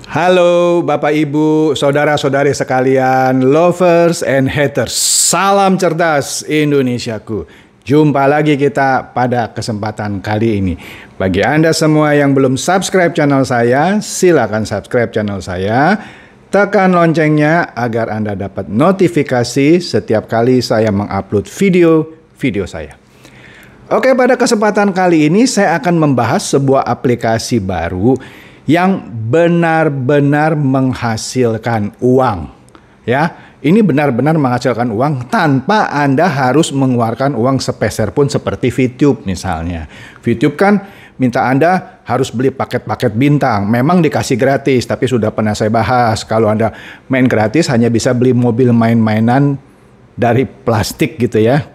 Halo Bapak Ibu, saudara-saudari sekalian, lovers and haters. Salam cerdas Indonesiaku. Jumpa lagi kita pada kesempatan kali ini. Bagi Anda semua yang belum subscribe channel saya, silakan subscribe channel saya. Tekan loncengnya agar Anda dapat notifikasi setiap kali saya mengupload video saya. Oke, pada kesempatan kali ini saya akan membahas sebuah aplikasi baru yang benar-benar menghasilkan uang. Ya, ini benar-benar menghasilkan uang tanpa Anda harus mengeluarkan uang sepeser pun seperti VTube misalnya. VTube kan minta Anda harus beli paket-paket bintang. Memang dikasih gratis, tapi sudah pernah saya bahas. Kalau Anda main gratis hanya bisa beli mobil main-mainan dari plastik gitu ya.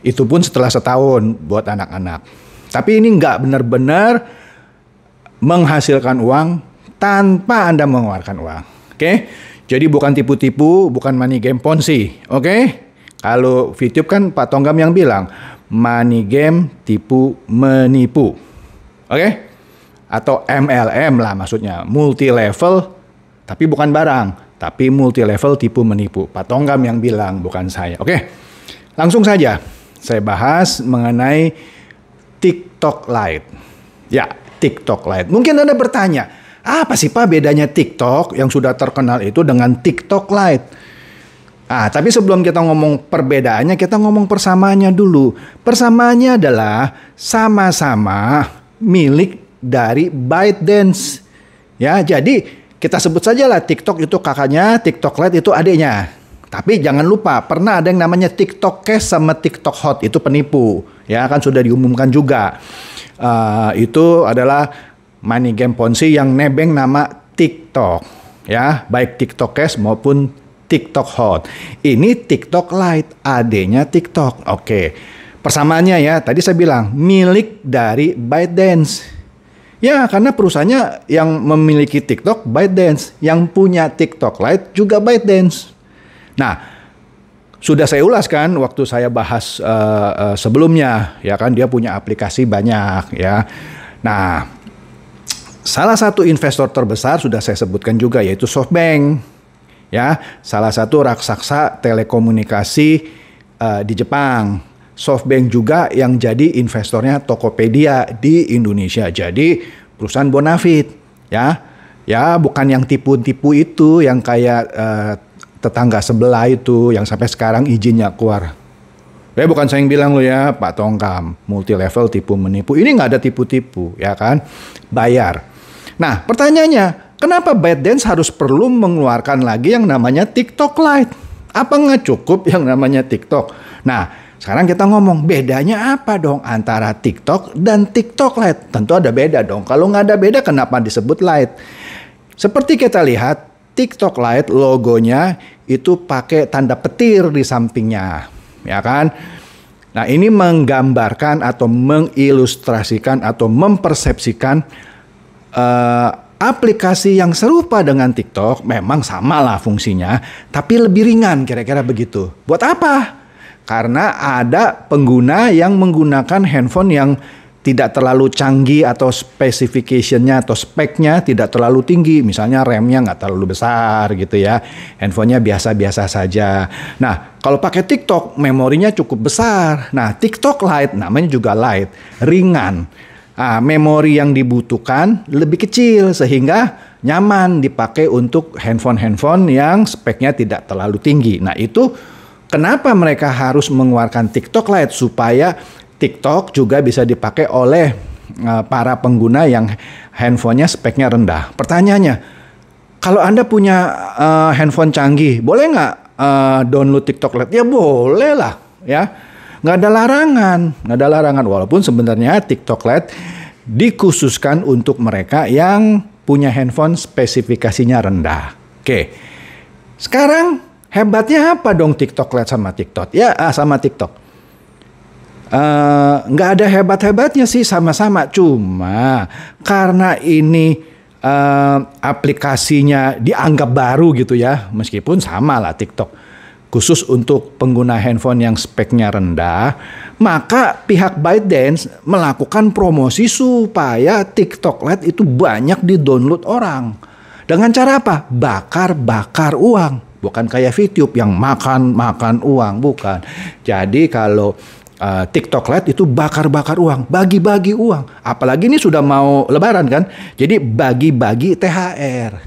Itu pun setelah setahun buat anak-anak. Tapi ini nggak benar-benar menghasilkan uang tanpa Anda mengeluarkan uang. Oke? Jadi bukan tipu-tipu, bukan money game Ponzi. Oke? Kalau VTube kan Pak Tonggam yang bilang, money game tipu menipu. Oke? Atau MLM lah maksudnya, multi level tapi bukan barang, tapi multi level tipu menipu. Pak Tonggam yang bilang, bukan saya. Oke? Langsung saja saya bahas mengenai TikTok Lite. Ya, TikTok Lite. Mungkin Anda bertanya, apa sih Pak bedanya TikTok yang sudah terkenal itu dengan TikTok Lite? Tapi sebelum kita ngomong perbedaannya, kita ngomong persamaannya dulu. Persamaannya adalah sama-sama milik dari ByteDance. Ya, jadi kita sebut saja lah TikTok itu kakaknya, TikTok Lite itu adiknya. Tapi jangan lupa, pernah ada yang namanya TikTok Cash sama TikTok Hot, itu penipu. Ya, kan sudah diumumkan juga. Itu adalah money game Ponzi yang nebeng nama TikTok, ya, baik TikTok Cash maupun TikTok Hot. Ini TikTok Lite, adanya TikTok. Oke, persamaannya ya, tadi saya bilang milik dari ByteDance. Ya, karena perusahaannya yang memiliki TikTok ByteDance, yang punya TikTok Lite juga ByteDance. Nah, sudah saya ulas kan waktu saya bahas sebelumnya, ya kan, dia punya aplikasi banyak ya. Nah, salah satu investor terbesar sudah saya sebutkan juga yaitu SoftBank. Ya, salah satu raksasa telekomunikasi di Jepang. SoftBank juga yang jadi investornya Tokopedia di Indonesia. Jadi perusahaan bonafit, ya. Ya, bukan yang tipu-tipu itu yang kayak tetangga sebelah itu yang sampai sekarang izinnya keluar. Bukan saya yang bilang lo ya, Pak Tongkam, multi level tipu menipu. Ini nggak ada tipu-tipu, ya kan? Bayar. Nah, pertanyaannya, kenapa ByteDance harus perlu mengeluarkan lagi yang namanya TikTok Lite? Apa nggak cukup yang namanya TikTok? Nah, sekarang kita ngomong bedanya apa dong antara TikTok dan TikTok Lite? Tentu ada beda dong. Kalau nggak ada beda, kenapa disebut Lite? Seperti kita lihat, TikTok Lite logonya itu pakai tanda petir di sampingnya, ya kan? Nah, ini menggambarkan atau mengilustrasikan atau mempersepsikan aplikasi yang serupa dengan TikTok, memang sama lah fungsinya, tapi lebih ringan, kira-kira begitu. Buat apa? Karena ada pengguna yang menggunakan handphone yang tidak terlalu canggih atau spesifikasinya atau speknya tidak terlalu tinggi. Misalnya RAM-nya nggak terlalu besar gitu ya. Handphonenya biasa-biasa saja. Nah, kalau pakai TikTok, memorinya cukup besar. Nah, TikTok Lite, namanya juga Lite, ringan. Memori yang dibutuhkan lebih kecil sehingga nyaman dipakai untuk handphone-handphone yang speknya tidak terlalu tinggi. Nah, itu kenapa mereka harus mengeluarkan TikTok Lite supaya TikTok juga bisa dipakai oleh para pengguna yang handphonenya speknya rendah. Pertanyaannya, kalau Anda punya handphone canggih, boleh nggak download TikTok Lite? Ya boleh lah, ya. Nggak ada larangan. Walaupun sebenarnya TikTok Lite dikhususkan untuk mereka yang punya handphone spesifikasinya rendah. Oke, sekarang hebatnya apa dong TikTok Lite sama TikTok? Ya, sama TikTok. Nggak ada hebat-hebatnya sih, sama-sama. Cuma karena ini aplikasinya dianggap baru gitu ya, meskipun sama lah TikTok, khusus untuk pengguna handphone yang speknya rendah, maka pihak ByteDance melakukan promosi supaya TikTok Lite itu banyak di-download orang. Dengan cara apa? Bakar-bakar uang. Bukan kayak VTube yang makan uang, bukan. Jadi kalau TikTok Lite itu bakar-bakar uang, bagi-bagi uang. Apalagi ini sudah mau lebaran kan. Jadi bagi-bagi THR.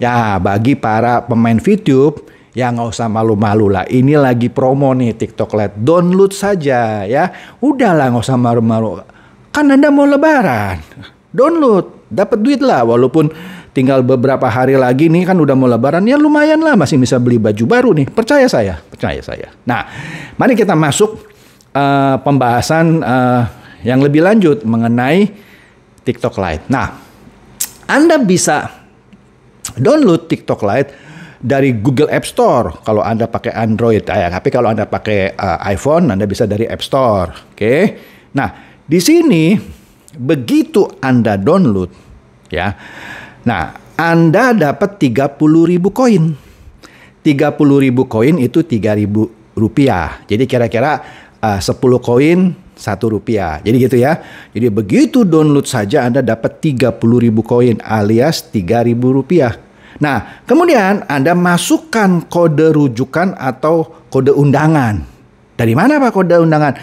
Ya, bagi para pemain VTube, ya nggak usah malu-malu lah. Ini lagi promo nih TikTok Lite. Download saja ya. Udahlah nggak usah malu-malu. Kan Anda mau lebaran. Download, dapat duit lah. Walaupun tinggal beberapa hari lagi nih kan udah mau lebaran. Ya lumayan lah, masih bisa beli baju baru nih. Percaya saya. Nah, mari kita masuk pembahasan yang lebih lanjut mengenai TikTok Lite. Nah, Anda bisa download TikTok Lite dari Google App Store kalau Anda pakai Android. Tapi kalau Anda pakai iPhone, Anda bisa dari App Store. Oke. Nah, di sini begitu Anda download, ya. Nah, Anda dapat 30.000 koin. 30.000 koin itu 3.000 rupiah. Jadi kira-kira 10 koin 1 rupiah. Jadi gitu ya. Jadi begitu download saja Anda dapat 30.000 koin alias 3.000 rupiah. Nah, kemudian Anda masukkan kode rujukan atau kode undangan. Dari mana Pak kode undangan?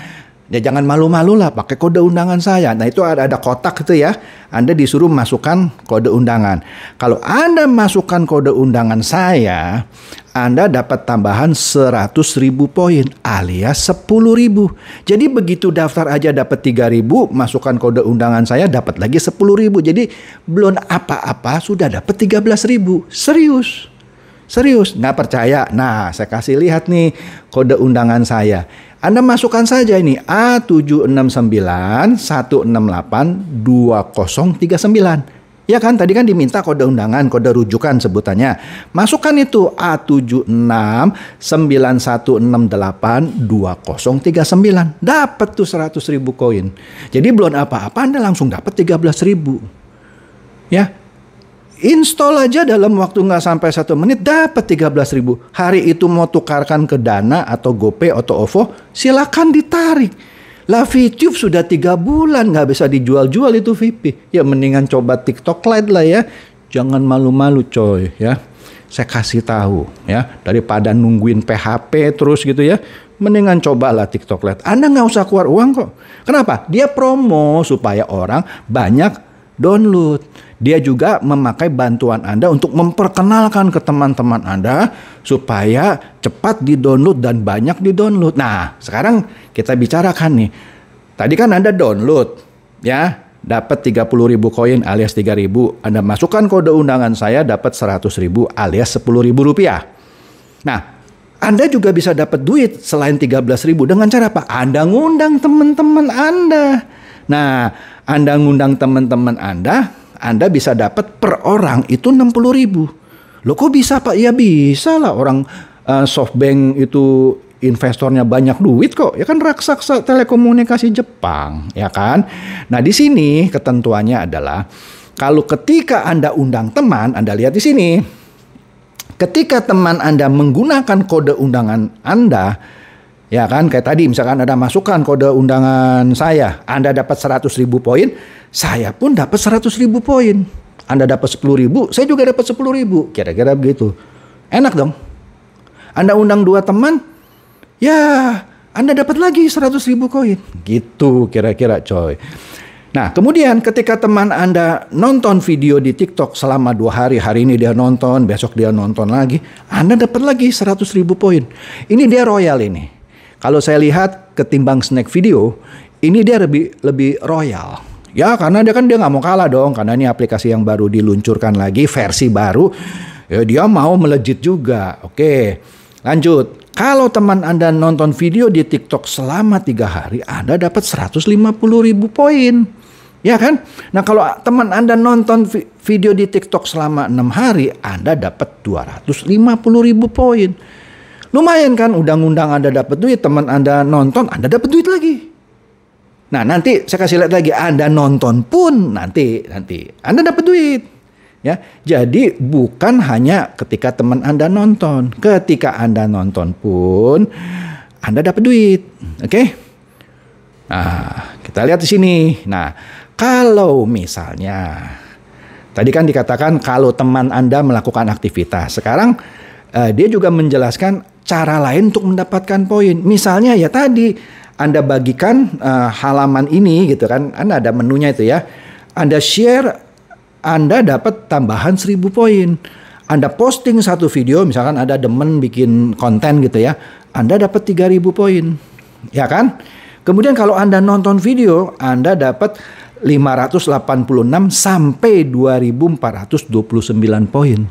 Ya jangan malu-malu lah, pakai kode undangan saya. Nah itu ada kotak itu ya. Anda disuruh masukkan kode undangan. Kalau Anda masukkan kode undangan saya, Anda dapat tambahan 100.000 poin alias 10.000. Jadi begitu daftar aja dapat 3.000, masukkan kode undangan saya dapat lagi 10.000. Jadi belum apa-apa sudah dapat 13.000. Serius, nggak percaya? Nah, saya kasih lihat nih kode undangan saya. Anda masukkan saja ini A769-168-2039. Ya kan, tadi kan diminta kode undangan, kode rujukan sebutannya. Masukkan itu A769168-2039. Dapat tuh 100.000 koin. Jadi belum apa-apa Anda langsung dapat 13.000. Ya. Install aja dalam waktu nggak sampai 1 menit dapat 13.000. Hari itu mau tukarkan ke Dana atau GoPay atau OVO, silakan ditarik. Lah VTube sudah 3 bulan nggak bisa dijual-jual itu VIP. Ya mendingan coba TikTok Lite lah ya. Jangan malu-malu coy ya. Saya kasih tahu ya, daripada nungguin PHP terus gitu ya. Mendingan cobalah TikTok Lite. Anda nggak usah keluar uang kok. Kenapa? Dia promo supaya orang banyak download. Dia juga memakai bantuan Anda untuk memperkenalkan ke teman-teman Anda supaya cepat di-download dan banyak di-download. Nah, sekarang kita bicarakan nih. Tadi kan Anda download, ya, dapat 30.000 koin alias 3.000. Anda masukkan kode undangan saya dapat 100.000 alias 10.000 rupiah. Nah, Anda juga bisa dapat duit selain 13.000 dengan cara apa? Anda ngundang teman-teman Anda. Nah, Anda ngundang teman-teman Anda bisa dapat per orang itu 60.000. Loh kok bisa Pak? Ya bisa lah, orang SoftBank itu investornya banyak duit kok. Ya kan raksasa telekomunikasi Jepang, ya kan? Nah, di sini ketentuannya adalah kalau ketika Anda undang teman, Anda lihat di sini. Ketika teman Anda menggunakan kode undangan Anda, ya kan, kayak tadi misalkan Anda masukkan kode undangan saya, Anda dapat 100.000 poin, saya pun dapat 100.000 poin. Anda dapat 10.000, saya juga dapat 10.000. Kira-kira begitu. Enak dong. Anda undang 2 teman, ya Anda dapat lagi 100.000 koin. Gitu kira-kira coy. Nah, kemudian ketika teman Anda nonton video di TikTok selama 2 hari, hari ini dia nonton, besok dia nonton lagi, Anda dapat lagi 100.000 poin. Ini dia royal ini. Kalau saya lihat ketimbang snack video, ini dia lebih royal. Ya karena dia nggak mau kalah dong, karena ini aplikasi yang baru diluncurkan lagi, versi baru. Ya dia mau melejit juga. Oke, lanjut. Kalau teman Anda nonton video di TikTok selama 3 hari, Anda dapat 150.000 poin. Ya kan? Nah kalau teman Anda nonton video di TikTok selama 6 hari, Anda dapat 250.000 poin. Lumayan kan, undang-undang Anda dapat duit, teman Anda nonton, Anda dapat duit lagi. Nah nanti saya kasih lihat lagi, Anda nonton pun nanti Anda dapat duit. Ya, jadi bukan hanya ketika teman Anda nonton, ketika Anda nonton pun Anda dapat duit. Oke? Nah, kita lihat di sini. Nah, kalau misalnya Tadi kan dikatakan kalau teman Anda melakukan aktivitas. Sekarang dia juga menjelaskan cara lain untuk mendapatkan poin. Misalnya ya tadi Anda bagikan halaman ini gitu kan. Anda ada menunya itu ya. Anda share, Anda dapat tambahan 1000 poin. Anda posting satu video, misalkan ada demen bikin konten gitu ya, Anda dapat 3000 poin. Ya kan? Kemudian kalau Anda nonton video, Anda dapat 586 sampai 2429 poin.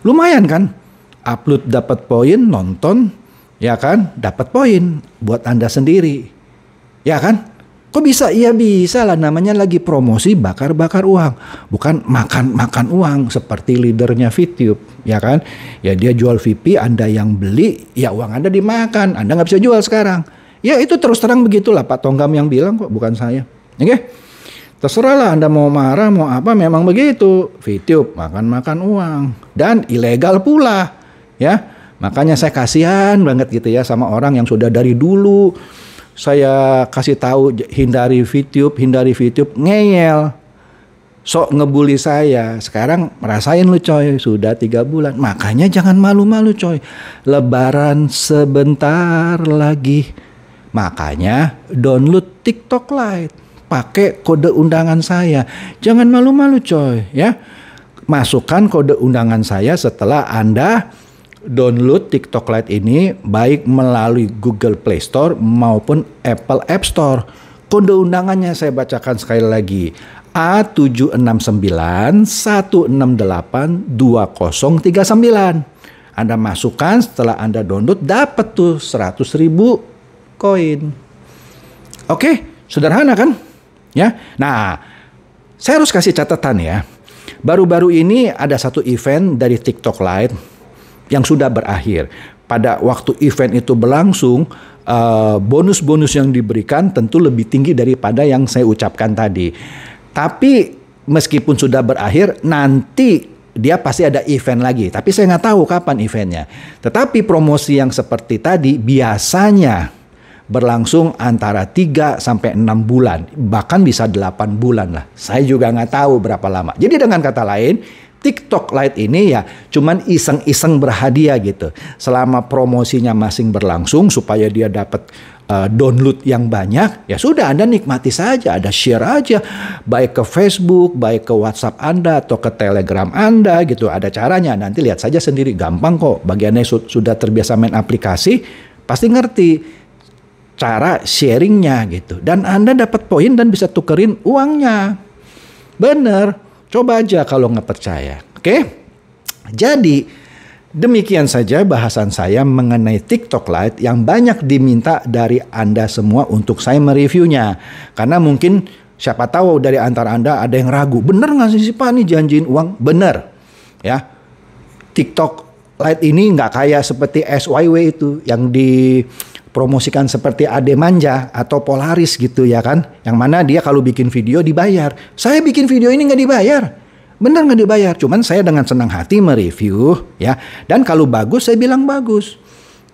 Lumayan kan? Upload dapat poin, nonton, ya kan? Dapat poin buat Anda sendiri. Ya kan? Kok bisa? Iya bisa lah, namanya lagi promosi bakar-bakar uang. Bukan makan-makan uang seperti leadernya VTube, ya kan? Ya dia jual VIP, Anda yang beli, ya uang Anda dimakan. Anda nggak bisa jual sekarang. Ya itu terus terang begitulah Pak Tonggam yang bilang kok, bukan saya. Oke? Terserahlah Anda mau marah, mau apa, memang begitu. VTube makan-makan uang. Dan ilegal pula, ya. Makanya saya kasihan banget gitu ya sama orang yang sudah dari dulu saya kasih tahu hindari VTube, ngeyel. Sok ngebully saya. Sekarang merasain lu coy, sudah 3 bulan. Makanya jangan malu-malu coy. Lebaran sebentar lagi. Makanya download TikTok Lite. Pakai kode undangan saya. Jangan malu-malu coy ya. Masukkan kode undangan saya setelah Anda download TikTok Lite ini baik melalui Google Play Store maupun Apple App Store. Kode undangannya saya bacakan sekali lagi. A76916820039. Anda masukkan, setelah Anda download dapat tuh 100.000 koin. Oke, sederhana kan? Ya. Nah, saya harus kasih catatan ya. Baru-baru ini ada satu event dari TikTok Lite yang sudah berakhir. Pada waktu event itu berlangsung, bonus-bonus yang diberikan tentu lebih tinggi daripada yang saya ucapkan tadi. Tapi meskipun sudah berakhir, nanti dia pasti ada event lagi. Tapi saya nggak tahu kapan eventnya. Tetapi promosi yang seperti tadi biasanya berlangsung antara 3 sampai 6 bulan. Bahkan bisa 8 bulan lah. Saya juga nggak tahu berapa lama. Jadi dengan kata lain, TikTok Lite ini ya cuman iseng-iseng berhadiah gitu. Selama promosinya masih berlangsung supaya dia dapat download yang banyak, ya sudah Anda nikmati saja, Anda share aja baik ke Facebook, baik ke WhatsApp Anda atau ke Telegram Anda gitu. Ada caranya, nanti lihat saja sendiri, gampang kok. Bagiannya sudah terbiasa main aplikasi, pasti ngerti cara sharingnya gitu. Dan Anda dapat poin dan bisa tukerin uangnya. Bener. Coba aja kalau nggak percaya. Oke? Jadi demikian saja bahasan saya mengenai TikTok Lite yang banyak diminta dari Anda semua untuk saya mereviewnya. Karena mungkin siapa tahu dari antara Anda ada yang ragu. Bener nggak sih Pak nih janjiin uang? Bener. Ya. TikTok Lite ini nggak kayak seperti SYW itu yang dipromosikan seperti Ade Manja atau Polaris gitu ya kan. Yang mana dia kalau bikin video dibayar. Saya bikin video ini nggak dibayar. Benar nggak dibayar. Cuman saya dengan senang hati mereview ya. Dan kalau bagus saya bilang bagus.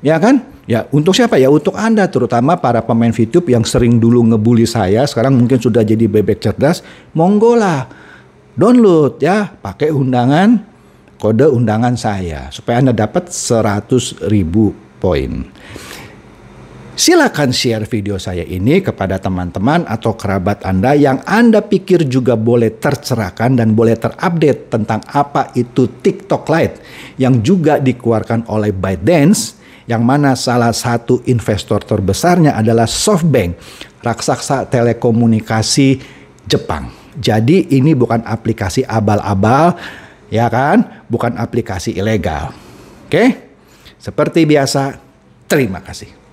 Ya kan? Ya untuk siapa? Ya untuk Anda. Terutama para pemain VTube yang sering dulu ngebully saya. Sekarang mungkin sudah jadi bebek cerdas. Monggo lah. Download ya. Pakai undangan. Kode undangan saya. Supaya Anda dapat 100.000 poin. Silakan share video saya ini kepada teman-teman atau kerabat Anda yang Anda pikir juga boleh tercerahkan dan boleh terupdate tentang apa itu TikTok Lite yang juga dikeluarkan oleh ByteDance, yang mana salah satu investor terbesarnya adalah SoftBank, raksasa telekomunikasi Jepang. Jadi ini bukan aplikasi abal-abal, ya kan? Bukan aplikasi ilegal. Oke? Seperti biasa, terima kasih.